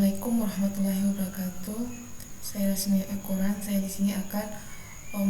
Assalamualaikum warahmatullahi wabarakatuh. Saya Rasmi Ekoran. Saya di sini akan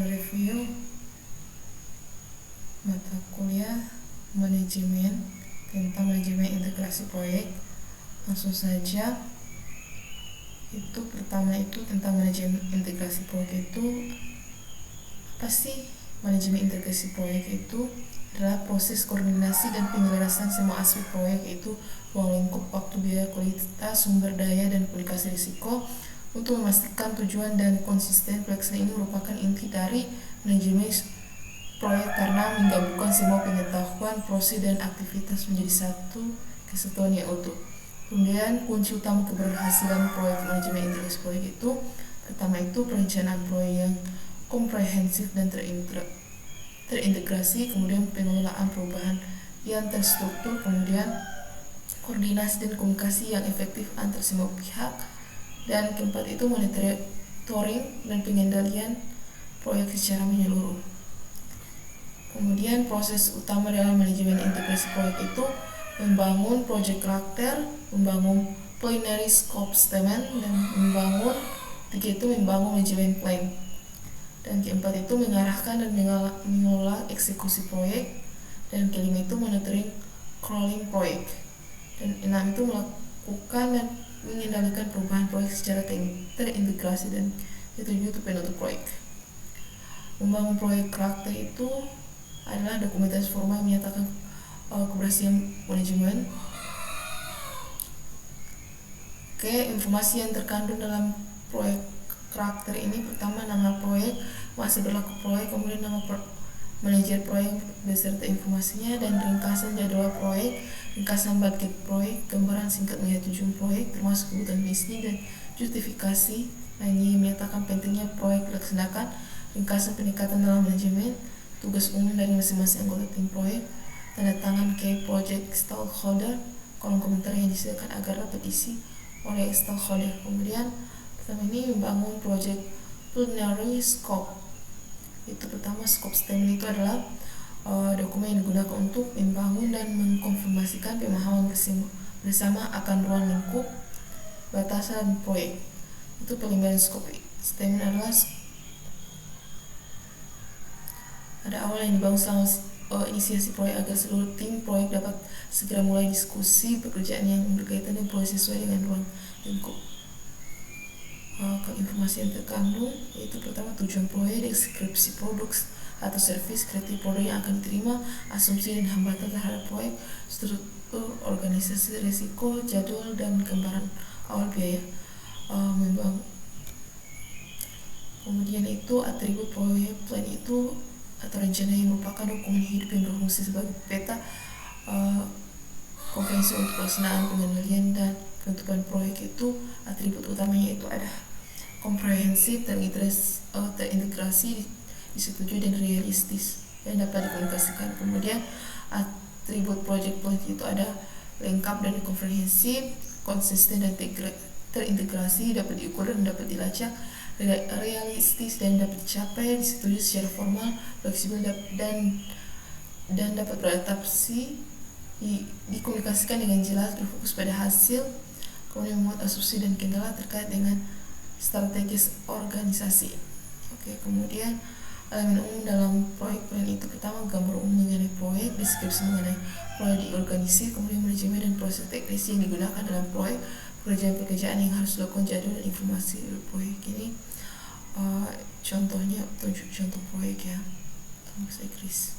mereview mata kuliah manajemen tentang manajemen integrasi proyek. Langsung saja. Pertama tentang manajemen integrasi proyek itu apa sih? Manajemen integrasi proyek itu adalah proses koordinasi dan penyelesaian semua aspek proyek, yaitu ruang lingkup, waktu, biaya, kualitas, sumber daya, dan komunikasi risiko untuk memastikan tujuan dan konsisten. Pelaksanaan ini merupakan inti dari manajemen proyek karena menggabungkan semua pengetahuan, proses, dan aktivitas menjadi satu kesatuan yang utuh. Kemudian kunci utama keberhasilan proyek manajemen integrasi proyek itu pertama perencanaan proyek yang komprehensif dan terintegrasi, kemudian pengelolaan perubahan yang terstruktur, kemudian koordinasi dan komunikasi yang efektif antar semua pihak, dan keempat monitoring dan pengendalian proyek secara menyeluruh. Kemudian proses utama dalam manajemen integrasi proyek itu membangun project karakter, membangun preliminary scope statement, dan membangun manajemen plan. Dan keempat mengarahkan dan mengelola eksekusi proyek, dan kelima monitoring crawling proyek, dan enam melakukan dan mengendalikan perubahan proyek secara terintegrasi, dan ketujuh penutup proyek. Membangun proyek karakter itu adalah dokumentasi formal yang menyatakan keberhasilan manajemen. Informasi yang terkandung dalam proyek karakter ini pertama nama proyek, masa berlaku proyek, kemudian nama manajer proyek beserta informasinya, dan ringkasan jadwal proyek, ringkasan budget proyek, gambaran singkat mengenai tujuan proyek termasuk kebutuhan bisnis, dan justifikasi yang menyatakan pentingnya proyek dilaksanakan, ringkasan pendekatan dalam manajemen, tugas umum dari masing-masing anggota tim proyek, tanda tangan key project stakeholder, kolom komentar yang disediakan agar dapat diisi oleh stakeholder. Kemudian pertama membangun project preliminary scope. Pertama scope statement itu adalah dokumen yang digunakan untuk membangun dan mengkonfirmasikan pemahaman bersama akan ruang lingkup, batasan proyek. Preliminary scope statement adalah ada awal yang dibangun selama inisiasi proyek agar seluruh tim proyek dapat segera mulai diskusi pekerjaan yang berkaitan dengan proyek sesuai dengan ruang lingkup. Informasi yang terkandung yaitu pertama tujuan proyek, deskripsi produk atau servis, kriteria produk yang akan diterima, asumsi dan hambatan terhadap proyek, struktur organisasi, risiko, jadwal, dan gambaran awal biaya Kemudian atribut proyek plan itu atau rencana yang merupakan dokumen hidup yang berfungsi sebagai peta komprehensif untuk pelaksanaan, pengendalian, dan penutupan proyek. Atribut utamanya ada komprehensif, terintegrasi, disetujui, dan realistis dan dapat dikomunikasikan. Kemudian atribut project plan itu ada lengkap dan komprehensif, konsisten dan terintegrasi, dapat diukur dan dapat dilacak, realistis dan dapat dicapai, disetujui secara formal, fleksibel dan dapat beradaptasi, dikomunikasikan dengan jelas, berfokus pada hasil, kemudian membuat asumsi dan kendala terkait dengan strategis organisasi. Kemudian elemen umum dalam proyek plan itu pertama gambar umum mengenai proyek, deskripsi mengenai proyek diorganisir, kemudian manajemen dan proses teknis yang digunakan dalam proyek, pekerjaan yang harus dilakukan, jadwal, dan informasi proyek. Ini contoh proyek ya, bahasa Inggris.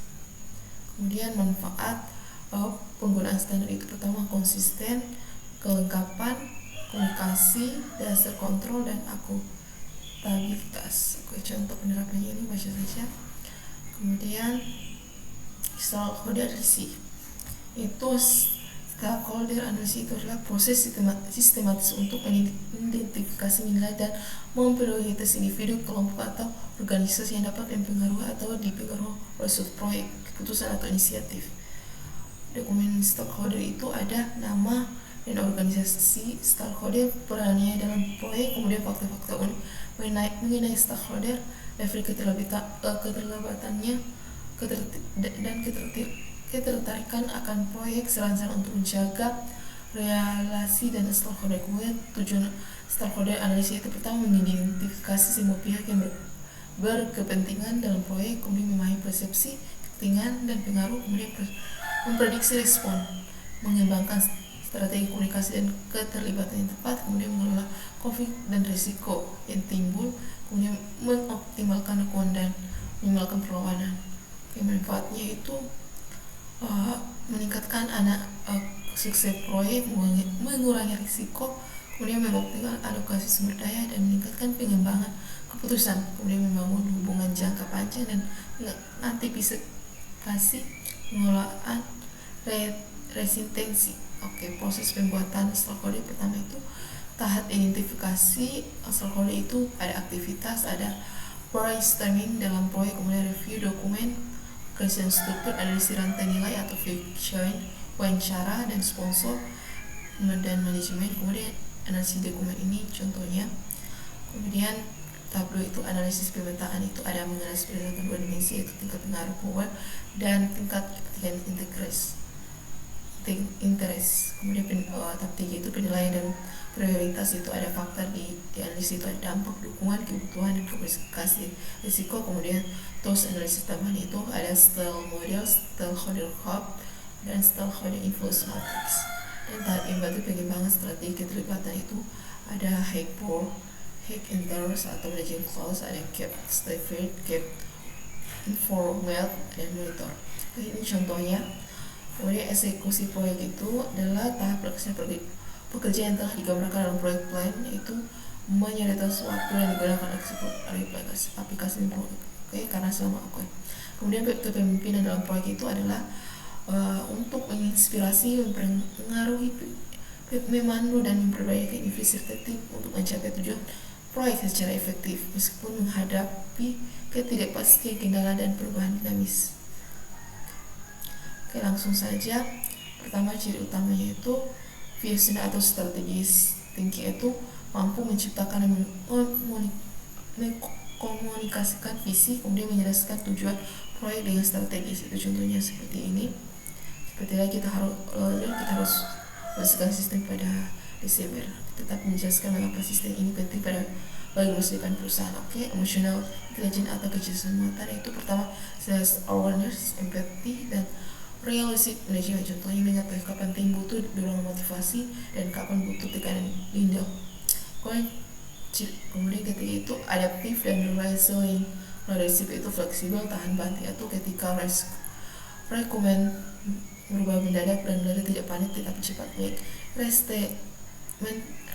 Kemudian manfaat penggunaan standar itu pertama konsisten, kelengkapan, komunikasi, dasar kontrol, dan akuntabilitas. Contoh penerapannya ini baca saja. Kemudian stakeholder analysis stakeholder analysis itu adalah proses sistematis untuk mengidentifikasi, menilai, dan memprioritas individu, kelompok, atau organisasi yang dapat mempengaruhi atau dipengaruhi oleh suatu proyek, keputusan, atau inisiatif. Dokumen stakeholder itu ada nama dan organisasi stakeholder, perannya dalam proyek, kemudian fakta-fakta mengenai stakeholder, level keterlibatannya, dan ketertarikan akan proyek, saran-saran untuk menjaga relasi dan stakeholder. Kemudian tujuan stakeholder analisis itu pertama mengidentifikasi semua pihak yang berkepentingan dalam proyek, kemudian memahami persepsi, kepentingan dan pengaruh, kemudian memprediksi respon, mengembangkan strategi komunikasi dan keterlibatan yang tepat, kemudian mengelola konflik dan risiko yang timbul, kemudian mengoptimalkan dukungan dan minimalkan perlawanan. Manfaatnya itu meningkatkan sukses proyek, mengurangi risiko, kemudian mengoptimalkan alokasi sumber daya dan meningkatkan pengembangan keputusan, kemudian membangun hubungan jangka panjang dan antisipasi pengelolaan resistensi. Proses pembuatan stakeholder pertama itu tahap identifikasi stakeholder itu ada aktivitas, ada brainstorming dalam proyek, kemudian review dokumen, kajian struktur, analisis rantai nilai atau featuring, wawancara dan sponsor dan manajemen, kemudian analisis dokumen ini contohnya. Kemudian tahap 2 itu analisis pemetaan, itu ada menganalisis berdasarkan dua dimensi, yaitu tingkat pengaruh power dan tingkat kepentingan interest. Kemudian tahap 3 itu penilaian dan prioritas, itu ada faktor di analisis, itu ada dampak, dukungan, kebutuhan dan komunikasi risiko. Kemudian terus analisis tambahan itu ada style model, stakeholder hub dan stakeholder influence matrix. Dan tahap yang itu pengembangan strategi keterlibatan, itu ada hack interest atau managing clause, ada cap statement, cap informal dan monitor. Ini contohnya. Kemudian eksekusi proyek itu adalah tahap pelaksanaan pekerjaan yang telah digambarkan dalam proyek plan, yaitu menyertas waktu yang digunakan aplikasi proyek. Karena selama kemudian kepemimpinan dalam proyek itu adalah untuk menginspirasi, mempengaruhi, memandu dan memperbaiki inisiatif untuk mencapai tujuan proyek secara efektif meskipun menghadapi ketidakpastian, kendala dan perubahan dinamis. Langsung saja. Pertama, ciri utamanya itu vision atau strategis thinking, itu mampu menciptakan dan mengkomunikasikan visi, kemudian menjelaskan tujuan proyek dengan strategis. Itu contohnya seperti ini. Seperti lagi kita harus masukkan sistem pada Desember, tetap menjelaskan mengapa sistem ini penting bagi masa depan perusahaan. Emotional intelligence atau kecerdasan muatan, itu pertama self awareness, empathy dan realistic management. Contohnya mengetahui kapan tim butuh dorongan motivasi dan kapan butuh tekanan lindung. Kemudian ketiga itu adaptif dan resilient. Leadership itu fleksibel, tahan banting, atau ketika rekomend berubah mendadak dan leader tidak panik, tetap cepat baik.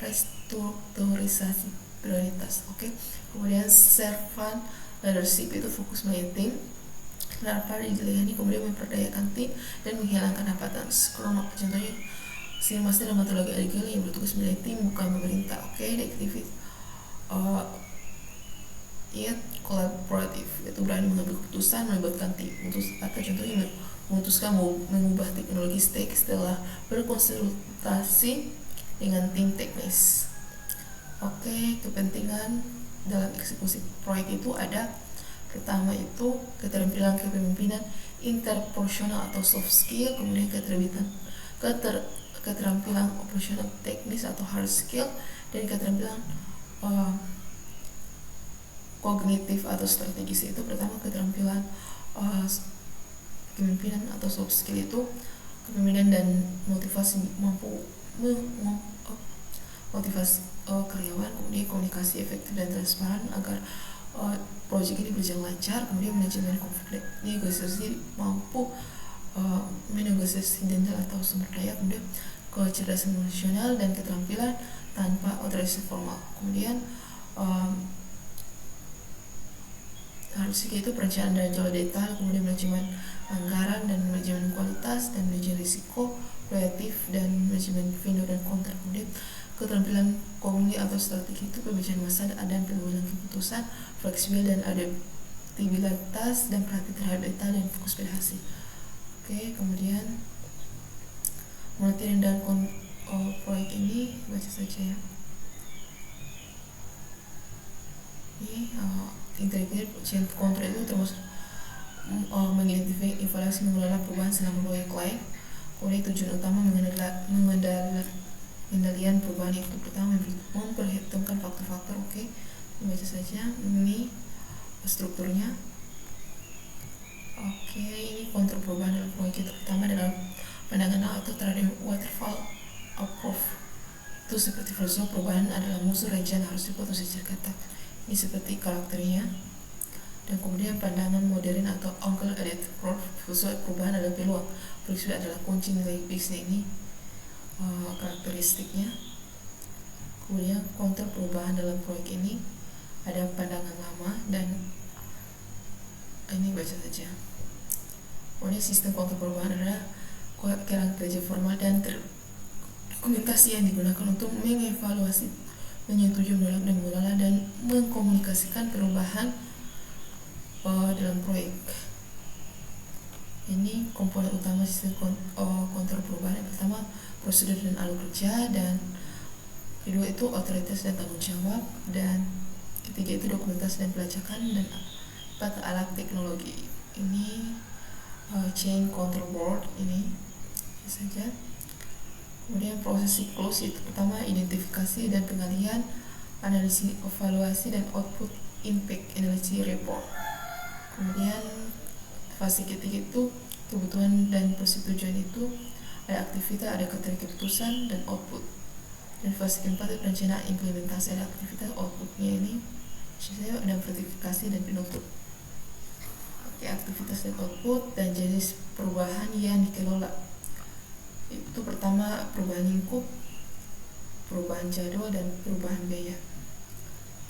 Restrukturisasi prioritas. Kemudian servant leadership itu fokus melayani tim, tanpa dilayani, kemudian memperdayakan tim dan menghilangkan hambatan. Contohnya master dan metodologi agile yang bertugas melayani tim, bukan memerintah. Aktivitas kolaboratif, yaitu berani mengambil keputusan, melibatkan tim. Atau contohnya memutuskan mengubah teknologi stack setelah berkonsultasi dengan tim teknis. Kepentingan dalam eksekusi proyek itu ada pertama itu keterampilan kepemimpinan interpersonal atau soft skill, kemudian keterampilan operasional teknis atau hard skill, dan keterampilan kognitif atau strategis. Itu pertama keterampilan kepemimpinan atau soft skill, itu kepemimpinan dan motivasi, mampu motivasi karyawan, kemudian komunikasi efektif dan transparan agar proyek ini berjalan lancar, kemudian manajemen konflik, negosiasi, mampu menegosiasi denda atau sumber daya, kemudian kecerdasan emosional dan keterampilan tanpa otoritas formal. Kemudian harusnya itu perencanaan dan jauh detail, kemudian manajemen anggaran dan manajemen kualitas dan manajemen risiko, kreatif dan manajemen vendor dan kontrak. Kemudian keterampilan komunikasi atau strategi itu pembicaraan masalah dan pengambilan keputusan, fleksibel dan adaptabilitas dan perhatian terhadap detail dan fokus pada hasil. Kemudian monitoring dan proyek ini baca saja ya. Ini integrated change control itu termasuk mengidentifikasi, evaluasi, mengelola perubahan selama proyek lain. Kemudian tujuan utama pengendalian perubahan itu pertama memperhitungkan faktor-faktor. Oke, baca saja ini strukturnya. Oke, ini kontrol perubahan dalam proyek itu pertama dalam pandangan atau terhadap waterfall approach. Itu seperti filosofi perubahan adalah musuh rencana harus dipotong secara ketat. Ini seperti karakternya. Dan kemudian pandangan modern atau uncle edit filosofi perubahan adalah peluang. Filosofi adalah kunci nilai bisnis ini karakteristiknya. Kemudian kontrol perubahan dalam proyek ini ada pandangan lama dan ini baca saja. Kemudian sistem kontrol perubahan adalah kerja formal dan dokumentasi yang digunakan untuk mengevaluasi, menyetujui, menolak, dan mengelola dan mengkomunikasikan perubahan dalam proyek. Ini komponen utama sistem kontrol perubahan. Yang pertama prosedur dan alur kerja, dan kedua itu otoritas dan tanggung jawab, dan ketiga itu dokumentasi dan pelacakan, dan empat alat teknologi. Ini chain control board ini saja. Kemudian proses siklus itu pertama identifikasi dan pengalihan, analisis, evaluasi, dan output impact analisis report. Kemudian fase ketiga itu kebutuhan dan persetujuan, itu ada aktivitas, ada keputusan, dan output. Dan fase keempat itu perencanaan implementasi, ada aktivitas, outputnya ini saya ada verifikasi dan penutup. Oke, aktivitas dan output dan jenis perubahan yang dikelola. Itu pertama perubahan lingkup, perubahan jadwal, dan perubahan biaya,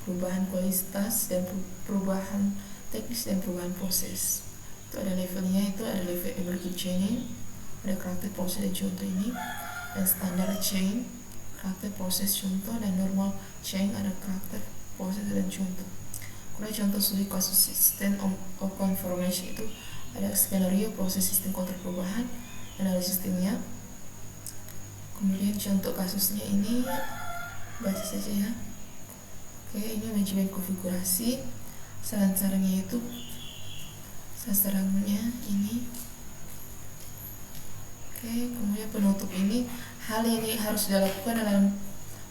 perubahan kualitas, dan perubahan teknis, dan perubahan proses. Itu ada levelnya, itu ada level emerging chain, ada karakter proses dan contoh ini, dan standar chain, karakter proses contoh, dan normal chain, ada karakter proses dan contoh. Kemudian contoh studi kasus sistem of conformation itu ada skenario proses sistem kontrol perubahan, analisis sistemnya. Kemudian contoh kasusnya ini baca saja ya. Oke, ini manajemen konfigurasi. Saran-sarannya itu sasarannya ini. Oke, kemudian penutup ini hal yang harus dilakukan dalam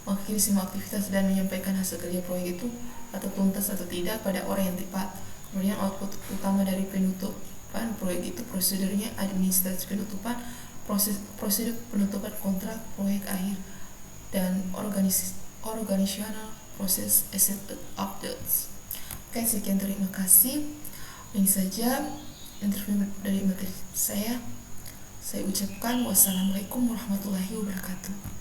mengakhiri semua aktivitas dan menyampaikan hasil kerja proyek itu atau tuntas atau tidak pada orang yang tepat. Kemudian output utama dari penutupan proyek itu prosedurnya administrasi penutupan, prosedur penutupan kontrak proyek akhir, dan organisational proses asset updates. Oke, sekian, terima kasih. Ini saja interview dari materi saya. Saya ucapkan wassalamualaikum warahmatullahi wabarakatuh.